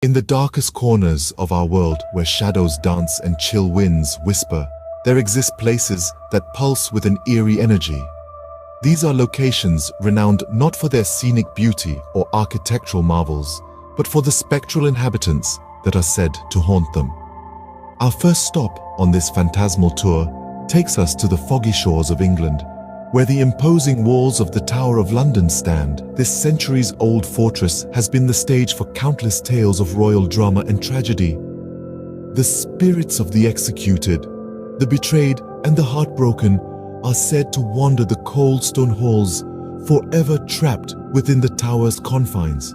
In the darkest corners of our world, where shadows dance and chill winds whisper, there exist places that pulse with an eerie energy. These are locations renowned not for their scenic beauty or architectural marvels, but for the spectral inhabitants that are said to haunt them. Our first stop on this phantasmal tour takes us to the foggy shores of England, where the imposing walls of the Tower of London stand. This centuries-old fortress has been the stage for countless tales of royal drama and tragedy. The spirits of the executed, the betrayed, and the heartbroken are said to wander the cold stone halls, forever trapped within the tower's confines.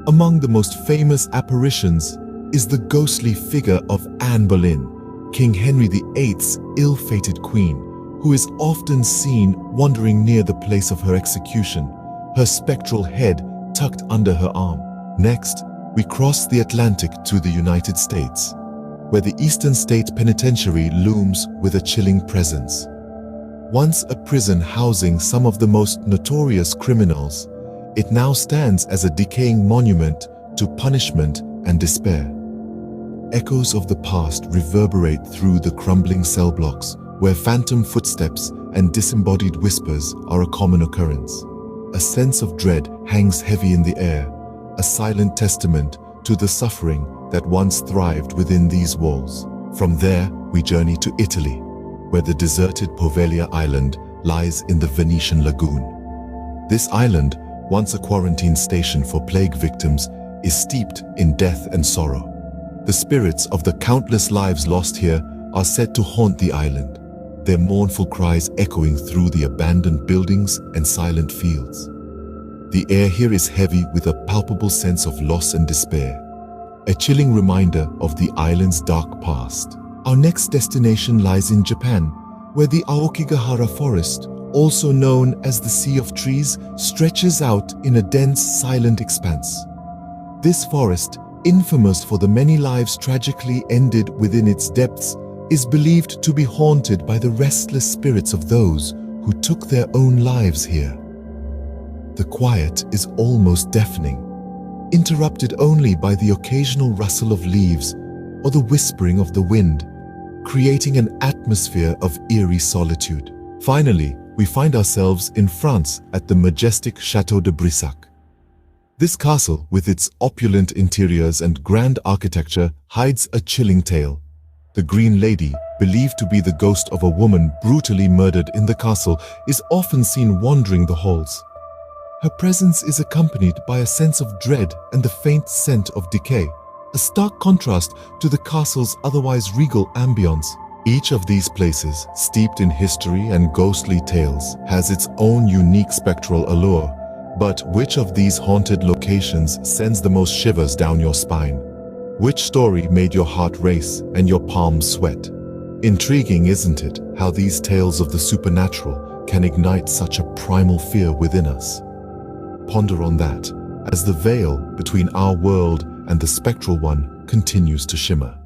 Among the most famous apparitions is the ghostly figure of Anne Boleyn, King Henry VIII's ill-fated queen, who is often seen wandering near the place of her execution, her spectral head tucked under her arm. Next, we cross the Atlantic to the United States, where the Eastern State Penitentiary looms with a chilling presence. Once a prison housing some of the most notorious criminals, it now stands as a decaying monument to punishment and despair. Echoes of the past reverberate through the crumbling cell blocks, where phantom footsteps and disembodied whispers are a common occurrence. A sense of dread hangs heavy in the air, a silent testament to the suffering that once thrived within these walls. From there, we journey to Italy, where the deserted Poveglia Island lies in the Venetian lagoon. This island, once a quarantine station for plague victims, is steeped in death and sorrow. The spirits of the countless lives lost here are said to haunt the island, their mournful cries echoing through the abandoned buildings and silent fields. The air here is heavy with a palpable sense of loss and despair, a chilling reminder of the island's dark past. Our next destination lies in Japan, where the Aokigahara Forest, also known as the Sea of Trees, stretches out in a dense, silent expanse. This forest, infamous for the many lives tragically ended within its depths, is believed to be haunted by the restless spirits of those who took their own lives here. The quiet is almost deafening, interrupted only by the occasional rustle of leaves or the whispering of the wind, creating an atmosphere of eerie solitude. Finally, we find ourselves in France at the majestic Château de Brissac. This castle, with its opulent interiors and grand architecture, hides a chilling tale. The Green Lady, believed to be the ghost of a woman brutally murdered in the castle, is often seen wandering the halls. Her presence is accompanied by a sense of dread and the faint scent of decay, a stark contrast to the castle's otherwise regal ambience. Each of these places, steeped in history and ghostly tales, has its own unique spectral allure. But which of these haunted locations sends the most shivers down your spine? Which story made your heart race and your palms sweat? Intriguing, isn't it, how these tales of the supernatural can ignite such a primal fear within us? Ponder on that as the veil between our world and the spectral one continues to shimmer.